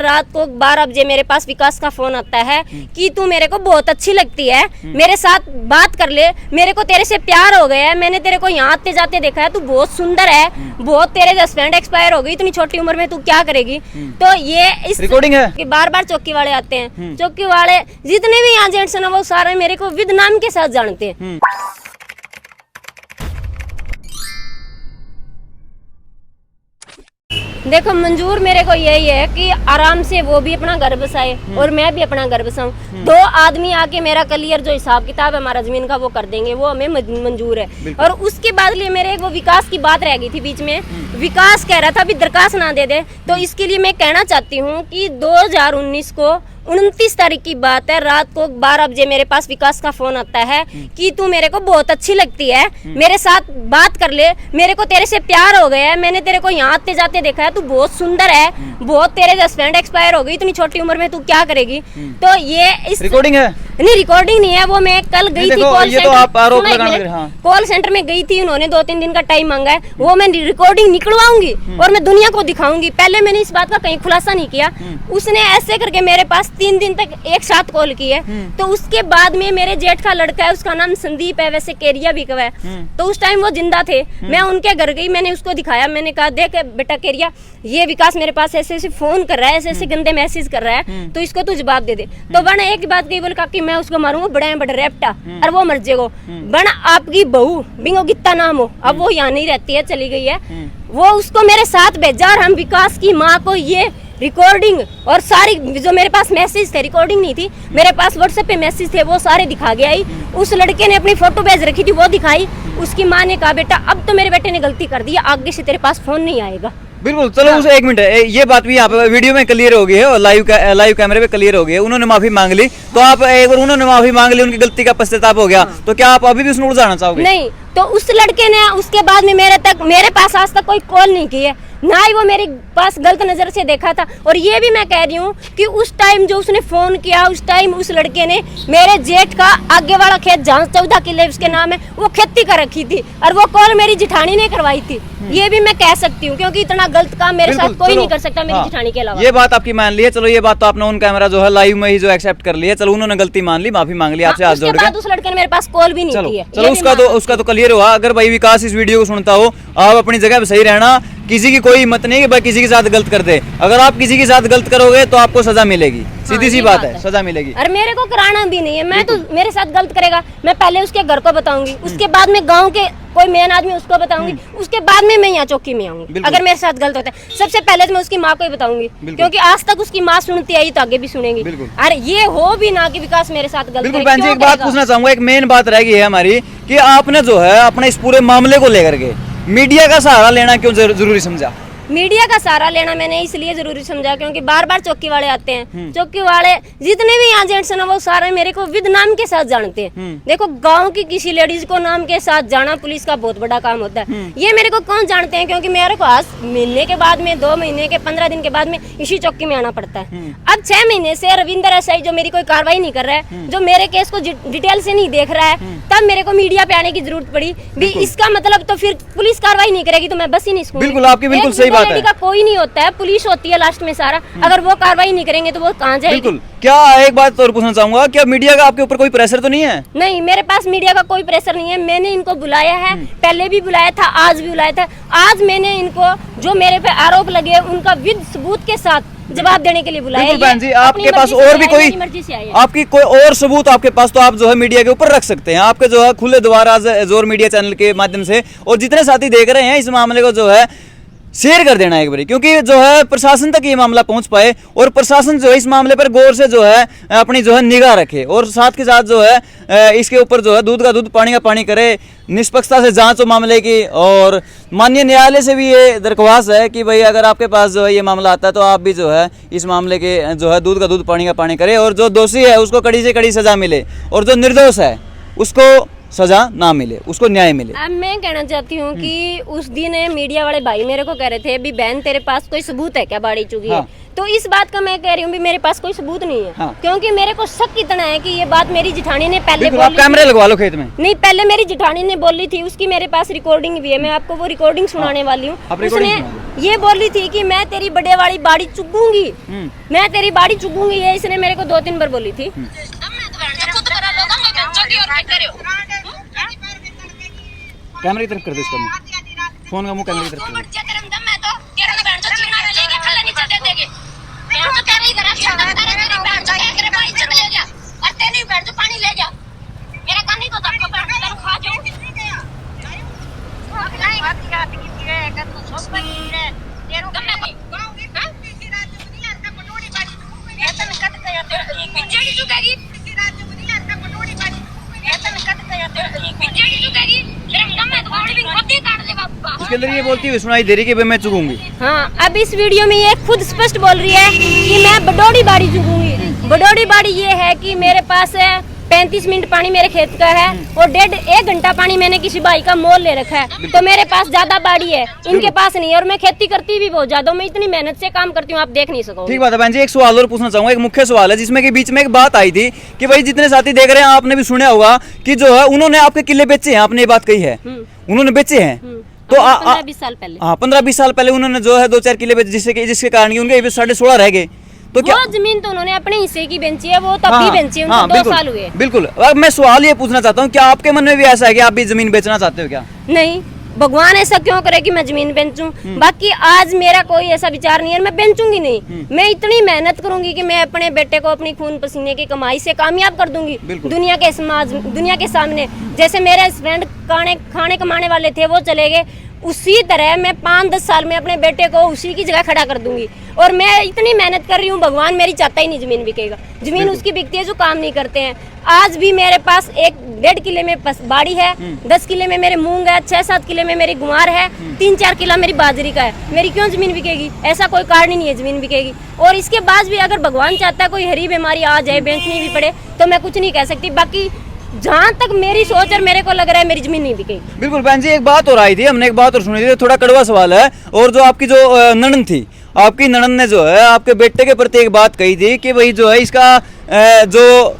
रात को 12 बजे मेरे पास विकास का फोन आता है कि तू मेरे को बहुत अच्छी लगती है, मेरे साथ बात कर ले, मेरे को तेरे से प्यार हो गया है, मैंने तेरे को यहाँ आते जाते देखा है, तू बहुत सुंदर है, बहुत तेरे हस्बैंड एक्सपायर हो गई, इतनी छोटी उम्र में तू क्या करेगी। तो ये इस रिकॉर्डिंग है कि बार बार चौकी वाले आते हैं, चौकी वाले जितने भी यहाँ जेंट्स हैं वो सारे मेरे को विद नाम के साथ जानते हैं। देखो मंजूर मेरे को यही है कि आराम से वो भी अपना घर बसाए और मैं भी अपना घर बसाऊं। दो आदमी आके मेरा क्लियर जो हिसाब किताब है हमारा जमीन का वो कर देंगे, वो हमें मंजूर है। और उसके बाद लिए मेरे वो विकास की बात रह गई थी बीच में, विकास कह रहा था अभी दरखास्त ना दे दे, तो इसके लिए मैं कहना चाहती हूँ कि 2019 को 29 तारीख की बात है, रात को 12 बजे मेरे पास विकास का फोन आता है कि तू मेरे को बहुत अच्छी लगती है, मेरे साथ बात कर ले, मेरे को तेरे से प्यार हो गया है, मैंने तेरे को यहाँ आते जाते देखा है, तू बहुत सुंदर है, बहुत तेरे हस्बैंड एक्सपायर हो गई, इतनी छोटी उम्र में तू क्या करेगी। तो ये इस रिकॉर्डिंग है नहीं, रिकॉर्डिंग नहीं है, वो मैं कल गई थी कॉल सेंटर में गई थी, उन्होंने 2-3 दिन का टाइम मांगा है, वो मैं रिकॉर्डिंग निकलवाऊंगी और मैं दुनिया को दिखाऊंगी। पहले मैंने इस बात का कहीं खुलासा नहीं किया, उसने ऐसे करके मेरे पास 3 दिन तक एक साथ कॉल की है। तो उसके बाद में मेरे जेठ का लड़का है, उसका नाम संदीप है, वैसे केरिया भी है, तो उस टाइम वो जिंदा थे। मैं उनके घर गई, मैंने उसको दिखाया, मैंने कहा देख बेटा केरिया, ये विकास मेरे पास ऐसे ऐसे फोन कर रहा है, ऐसे ऐसे गंदे मैसेज कर रहा है, तो इसको तू जवाब दे दे। तो बना एक बात कही, बोल कि मैं उसको मारूंगा बड़ा बड़ा रेप्टा और वो मर जाएगा। बना आपकी बहू बिंगो गित्ता नाम हो, अब वो यहाँ नहीं रहती है, चली गई है, वो उसको मेरे साथ भेजा और हम विकास की माँ को ये रिकॉर्डिंग और सारी जो मेरे पास मैसेज थे, रिकॉर्डिंग नहीं थी, मेरे पास व्हाट्सएप पे मैसेज थे, वो सारे दिखा के आई। उस लड़के ने अपनी फोटो भेज रखी थी, वो दिखाई। उसकी माँ ने कहा बेटा अब तो मेरे बेटे ने गलती कर दी, आगे से तेरे पास फोन नहीं आएगा। बिल्कुल, चलो उसे 1 मिनट, ये बात भी यहाँ पे वीडियो में क्लियर हो गई है और लाइव कैमरे पे क्लियर हो गई है। उन्होंने माफी मांग ली, तो आप एक बार उन्होंने माफी मांग ली, उनकी गलती का पश्चाताप हो गया, तो क्या आप अभी भी उसमें उलझाना चाहोगे? नहीं, तो उस लड़के ने उसके बाद में मेरे पास आज तक कोई कॉल नहीं की है, ना ही वो मेरे पास गलत नजर से देखा था। और ये भी मैं कह रही हूँ कि उस टाइम जो उसने फोन किया, उस टाइम उस लड़के ने मेरे जेठ का आगे वाला खेत जहाँ 14 किले उसके नाम है, वो खेती कर रखी थी और वो कॉल मेरी जिठानी ने करवाई थी। ये भी मैं कह सकती हूँ, क्योंकि इतना गलत काम मेरे साथ कोई नहीं कर सकता मेरी जिठानी के अलावा। ये बात आपकी मान ली है, चलो ये बात तो आपने ऑन कैमरा जो है लाइव में ही जो एक्सेप्ट कर लिया, चलो उन्होंने गलती मान ली, माफी मांग ली आपसे हाथ जोड़ के। उस लड़के ने मेरे पास कॉल भी नहीं की है। चलो उसका तो क्लियर हुआ। अगर भाई विकास इस वीडियो को सुनता हो, आप अपनी जगह पे सही रहना, किसी की कोई हिम्मत नहीं कि भाई किसी के साथ गलत कर दे। अगर आप किसी के साथ गलत करोगे तो आपको सजा मिलेगी, सीधी सी बात है, सजा मिलेगी। और मेरे को कराना भी नहीं है, मैं तो मेरे साथ गलत करेगा मैं पहले उसके घर को बताऊंगी, उसके बाद में गांव के कोई मेन आदमी उसको बताऊंगी, उसके बाद में मैं यहाँ चौकी में आऊंगी। अगर मेरे साथ गलत होता है सबसे पहले तो मैं उसकी माँ को ही बताऊंगी, क्योंकि आज तक उसकी माँ सुनती आई तो आगे भी सुनेगी। अरे ये हो भी ना कि विकास मेरे साथ गलत। बिल्कुल बहन जी, एक बात पूछना चाहूंगा, एक मेन बात रह गई है हमारी कि आपने जो है अपने इस पूरे मामले को लेकर के मीडिया का सहारा लेना क्यों जरूरी समझा? मीडिया का सहारा लेना मैंने इसलिए जरूरी समझा क्योंकि बार बार चौकी वाले आते हैं, चौकी वाले जितने भी यहाँ जेंट्स हैं वो सारे मेरे को विद नाम के साथ जानते हैं। देखो गांव की किसी लेडीज को नाम के साथ जाना पुलिस का बहुत बड़ा काम होता है। ये मेरे को कौन जानते हैं, क्योंकि मेरे को आज महीने के बाद में 2 महीने के 15 दिन के बाद में इसी चौकी में आना पड़ता है। अब 6 महीने से रविंदर एसआई जो मेरी कोई कार्रवाई नहीं कर रहा है, जो मेरे केस को डिटेल से नहीं देख रहा है, तब मेरे को मीडिया पे आने की जरूरत पड़ी भी। इसका मतलब तो फिर पुलिस कार्रवाई नहीं करेगी तो मैं बस ही नहीं सकूंगी। बिल्कुल, आपकी बिल्कुल सही बात है। का कोई नहीं होता है, पुलिस होती है लास्ट में सारा। अगर वो कार्रवाई नहीं करेंगे तो वो कहाँ जाएगी? बिल्कुल। क्या एक बात और पूछना चाहूंगा, क्या मीडिया का आपके ऊपर कोई प्रेशर तो नहीं है? नहीं, मेरे पास मीडिया का कोई प्रेशर नहीं है। मैंने इनको बुलाया है, पहले भी बुलाया था, आज भी बुलाया था। आज मैंने इनको जो मेरे पे आरोप लगे उनका विद सबूत के साथ जवाब देने के लिए बुलाया। बिल्कुल बहन जी, आपके पास और भी कोई आपकी कोई और सबूत आपके पास तो आप जो है मीडिया के ऊपर रख सकते हैं। आपके जो है खुले द्वार आज जोर मीडिया चैनल के माध्यम से और जितने साथी देख रहे हैं इस मामले को जो है शेयर कर देना एक बारी, क्योंकि जो है प्रशासन तक ये मामला पहुंच पाए और प्रशासन जो है इस मामले पर गौर से जो है अपनी जो है निगाह रखे और साथ के साथ जो है इसके ऊपर जो है दूध का दूध पानी का पानी करे, निष्पक्षता से जांच हो मामले की। और माननीय न्यायालय से भी ये दरख्वास्त है कि भाई अगर आपके पास जो है ये मामला आता है तो आप भी जो है इस मामले के जो है दूध का दूध पानी का पानी करे और जो दोषी है उसको कड़ी से कड़ी सजा मिले और जो निर्दोष है उसको सजा ना मिले, उसको न्याय मिले। अब मैं कहना चाहती हूँ कि उस दिन मीडिया वाले भाई मेरे को कह रहे थे भी बहन तेरे पास कोई सबूत है क्या बाड़ी चुकी है? तो इस बात का मैं कह रही हूँ भी मेरे पास कोई सबूत नहीं है। क्योंकि मेरे को शक इतना है कि ये बात मेरी जिठानी ने पहले बोली। आप कैमरे लगवा लो खेत में। नहीं, पहले मेरी जिठानी ने बोली थी, उसकी मेरे पास रिकॉर्डिंग भी है, मैं आपको वो रिकॉर्डिंग सुनाने वाली हूँ। ये बोली थी कि मैं तेरी बड़े वाली बाड़ी चुगूंगी, मैं तेरी बाड़ी चुगूंगी, ये इसने मेरे को 2-3 बार बोली थी। कैमरे की तरफ कर दो इसका मुंह, फोन का मुंह कैमरे की तरफ कर दो। इसके अंदर ये बोलती हुई सुनाई दे रही कि भाई मैं चुगूंगी। हाँ, अब इस वीडियो में ये खुद स्पष्ट बोल रही है कि मैं बडोड़ी बाड़ी चुगूंगी। बडोड़ी बाड़ी ये है कि मेरे पास है 35 मिनट पानी मेरे खेत का है और 1.5 घंटा पानी मैंने किसी भाई का मोल ले रखा है, तो मेरे पास ज्यादा बाड़ी है, इनके पास नहीं है। और मैं खेती करती भी बहुत ज्यादा, मैं इतनी मेहनत से काम करती हूँ, आप देख नहीं सकोगे। ठीक बात है बहन जी, एक सवाल और पूछना चाहूंगा, एक मुख्य सवाल है जिसमें कि बीच में एक बात आई थी कि भाई जितने साथी देख रहे हैं आपने भी सुना होगा कि जो है उन्होंने आपके किले बेचे हैं, आपने ये बात कही है, उन्होंने बेचे हैं। तो 15-20 साल पहले, हाँ 15-20 साल पहले उन्होंने जो है 2-4 किले बेचे, जिसके कारण उनके 16.5 रह गए। तो क्या वो जमीन तो उन्होंने अपने हिस्से की बेची है, वो तब भी बेची है, उनको 2 साल हुए। बिल्कुल। अब मैं सवाल ये पूछना चाहता हूँ, क्या आपके मन में भी ऐसा है कि आप भी जमीन बेचना चाहते हो क्या? नहीं, भगवान ऐसा क्यों करे कि मैं जमीन बेचूं। बाकी आज मेरा कोई ऐसा विचार नहीं है, मैं बेचूंगी नहीं। मैं इतनी मेहनत करूंगी कि मैं अपने बेटे को अपनी खून पसीने की कमाई से कामयाब कर दूंगी दुनिया के समाज, दुनिया के सामने। जैसे मेरे हस्बैंड खाने कमाने वाले थे, वो चले गए, उसी तरह मैं 5-10 साल में अपने बेटे को उसी की जगह खड़ा कर दूंगी। और मैं इतनी मेहनत कर रही हूँ, भगवान मेरी चाहता ही नहीं जमीन बिकेगा। जमीन उसकी बिकती है जो काम नहीं करते हैं। आज भी मेरे पास 1-1.5 किले में बाड़ी है, 10 किले में मेरे मूंग है, 6-7 किले में मेरी गुआर है, 3-4 किला मेरी बाजरी का है। मेरी क्यों जमीन बिकेगी? ऐसा कोई कारण ही नहीं है जमीन बिकेगी। और इसके बाद भी अगर भगवान चाहता है कोई हरी बीमारी आ जाए, बेचनी भी पड़े, तो मैं कुछ नहीं कह सकती। बाकी जहाँ तक मेरी सोच और मेरे को लग रहा है मेरी जमीन नहीं बिकेगी। बिल्कुल बहन जी, एक बात और आई थी, हमने एक बात और सुनी थी, थोड़ा कड़वा सवाल है। और जो आपकी जो ननद थी, आपकी ननद ने जो है आपके बेटे के प्रति एक बात कही थी कि भाई जो है इसका जो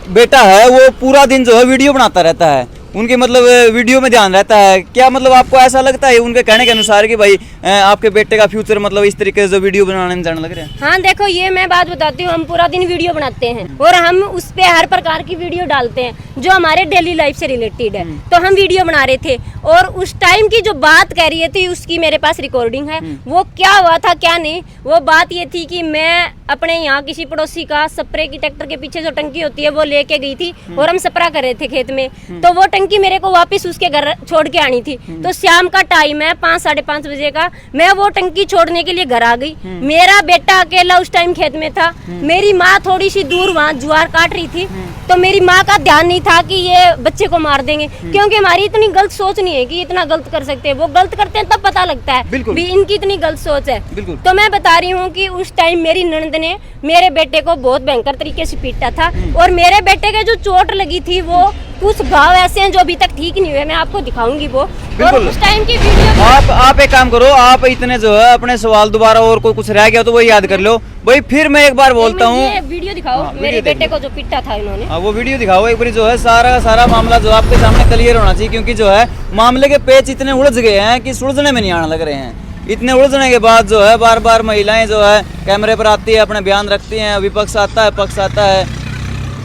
बेटा है वो पूरा दिन जो है वीडियो बनाता रहता है, उनके मतलब वीडियो में ध्यान रहता है। क्या मतलब आपको ऐसा लगता है उनके कहने के अनुसार कि भाई आपके बेटे का फ्यूचर मतलब इस तरीके से वीडियो बनाने में जाने लग रहा है? हाँ देखो, ये मैं बात बताती हूँ, हम पूरा दिन वीडियो बनाते हैं और हम उस पे हर प्रकार की वीडियो डालते हैं जो हमारे डेली लाइफ से रिलेटेड है। तो हम वीडियो बना रहे थे और उस टाइम की जो बात कह रही थी उसकी मेरे पास रिकॉर्डिंग है। वो क्या हुआ था क्या नहीं, वो बात ये थी कि मैं अपने यहाँ किसी पड़ोसी का स्प्रे की ट्रैक्टर के पीछे जो टंकी होती है वो लेके गई थी और हम स्प्रे कर रहे थे खेत में। तो वो टंकी मेरे को वापस उसके घर छोड़ के आनी थी। तो शाम का टाइम है, 5-5:30 बजे का, मैं वो टंकी छोड़ने के लिए घर आ गई। मेरा बेटा अकेला उस टाइम खेत में था, मेरी माँ थोड़ी सी दूर वहाँ ज्वार काट रही थी। तो मेरी माँ का ध्यान नहीं था कि ये बच्चे को मार देंगे, क्योंकि हमारी इतनी गलत सोच नहीं है कि इतना गलत कर सकते हैं। वो गलत करते हैं तब पता लगता है भी इनकी इतनी गलत सोच है। तो मैं बता रही हूँ कि उस टाइम मेरी ननद ने मेरे बेटे को बहुत भयंकर तरीके से पीटा था और मेरे बेटे के जो चोट लगी थी वो कुछ घाव ऐसे हैं जो अभी तक ठीक नहीं हुए, मैं आपको दिखाऊंगी वो। और उस टाइम की वीडियो आप एक काम करो, आप इतने जो है अपने सवाल दोबारा और कोई कुछ रह गया तो वो याद कर लो भाई। फिर मैं एक बार बोलता हूँ, वीडियो दिखाओ मेरे बेटे को जो पीटा था इन्होंने। हाँ वो वीडियो दिखाओ एक बार, जो है सारा मामला जो आपके सामने क्लियर होना चाहिए, क्योंकि जो है मामले के पेच इतने उलझ गए हैं कि सुलझने में नहीं आने लग रहे हैं। इतने उलझने के बाद जो है बार बार महिलाएं जो है कैमरे पर आती है, अपने बयान रखती हैं, विपक्ष आता है, पक्ष आता है।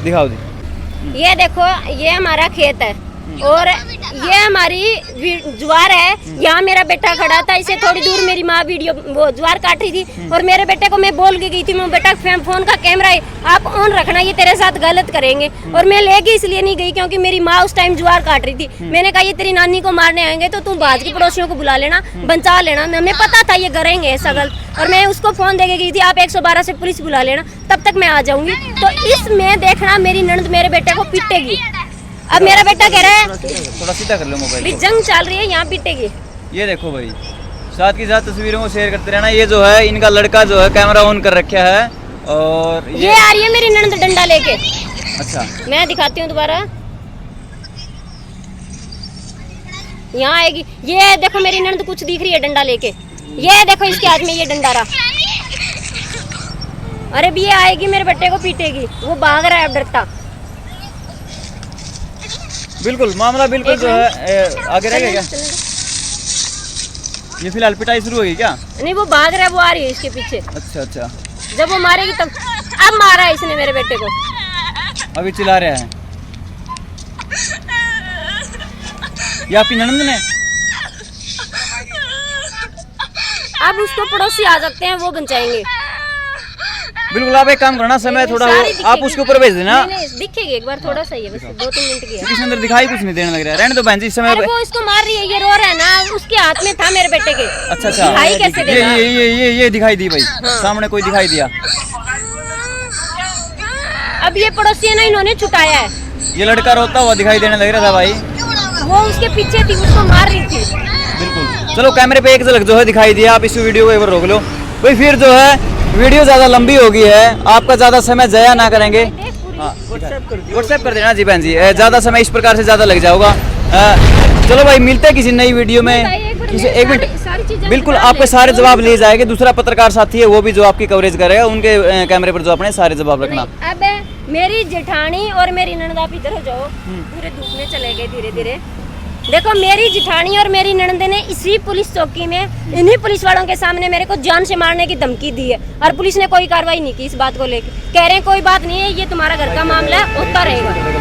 दिखाओ जी। ये देखो, ये हमारा खेत है और ये हमारी ज्वार है। यहाँ मेरा बेटा खड़ा था, इसे थोड़ी दूर मेरी माँ वीडियो वो ज्वार काट रही थी और मेरे बेटे को मैं बोल के गई थी, मैं बेटा फोन का कैमरा है आप ऑन रखना, ये तेरे साथ गलत करेंगे। और मैं लेके इसलिए नहीं गई क्योंकि मेरी माँ उस टाइम ज्वार काट रही थी। मैंने कहा ये तेरी नानी को मारने आएंगे तो तू बाज के पड़ोसियों को बुला लेना, बचा लेना। हमें पता था ये करेंगे ऐसा गलत, और मैं उसको फोन दे के गई थी, आप 112 से पुलिस बुला लेना, तब तक मैं आ जाऊंगी। तो इसमें देखना मेरी ननद मेरे बेटे को पीटेगी। अब मेरा बेटा कह रहा है थोड़ा सीधा कर लो मोबाइल, जंग चल रही है यहाँ पीटेगी। ये देखो भाई, साथ के साथ तस्वीरों को शेयर करते रहना। ये जो है इनका लड़का जो है कैमरा ऑन कर रखा है और ये आ रही है मेरी ननद डंडा लेके। अच्छा मैं दिखाती हूँ दोबारा, यहाँ आएगी। ये देखो मेरी ननद कुछ दिख रही है डंडा लेके, ये देखो इसके हाथ में ये डंडा रहा। अरे भी ये आएगी मेरे बेटे को पीटेगी, वो भाग रहा है अब डरता। बिल्कुल मामला बिल्कुल जो है आगे रहेगा क्या? ये फिलहाल पिटाई शुरू हो गई क्या? नहीं, वो भाग रहा है, वो आ रही है इसके पीछे। अच्छा अच्छा, जब वो मारेगी तब। अब मारा है इसने मेरे बेटे को, अभी चिल्ला रहा है। ये आपकी ननद ने? अब उसको पड़ोसी आ सकते हैं, वो बचाएंगे। बिल्कुल, आप एक काम करना, समय थोड़ा सारी वो दिखेगी। आप उसके ऊपर भेज देना। नहीं, दिखेगी एक बार, थोड़ा सा ही है बस, 2-3 मिनट की है। इसके अंदर दिखाई कुछ नहीं देने लग रहा है। रहने दो बहन जी, इस समय अरे वो इसको मार रही है, ये रो रहा है ना, उसके हाथ में था मेरे बेटे के। अच्छा अच्छा, दिखाई कैसे देगा? ये दिखाई दी भाई, सामने कोई दिखाई दिया। अब ये पड़ोसी है ना, इन्होंने छुटाया है। ये लड़का रोता हुआ दिखाई देने लग रहा था भाई, वो उसके पीछे थी, उसको मार रही थी। बिल्कुल। चलो कैमरे पे एक झलक जो है दिखाई दिया, आप इस वीडियो को एक बार रोक लो भाई। फिर जो है वीडियो ज़्यादा लंबी हो गई है, आपका ज़्यादा समय ज़ाया ना करेंगे। व्हाट्सएप कर देना जी बहन जी, ज़्यादा समय इस प्रकार से ज़्यादा लग जाओगा। चलो भाई, मिलते हैं किसी नई वीडियो में। किसी एक मिनट, बिल्कुल आपके सारे जवाब लिए जाएंगे। दूसरा पत्रकार साथी है, वो भी जो आपकी कवरेज करेगा, उनके कैमरे पर जो अपने सारे जवाब रखना। अब मेरी जेठानी और मेरी ननद, आप इधर हो जाओ, पूरे धूप में चले गए धीरे धीरे। देखो, मेरी जेठानी और मेरी ननद ने इसी पुलिस चौकी में इन्हीं पुलिस वालों के सामने मेरे को जान से मारने की धमकी दी है, और पुलिस ने कोई कार्रवाई नहीं की इस बात को लेकर। कह रहे हैं कोई बात नहीं है, ये तुम्हारा घर का मामला है, होता रहेगा।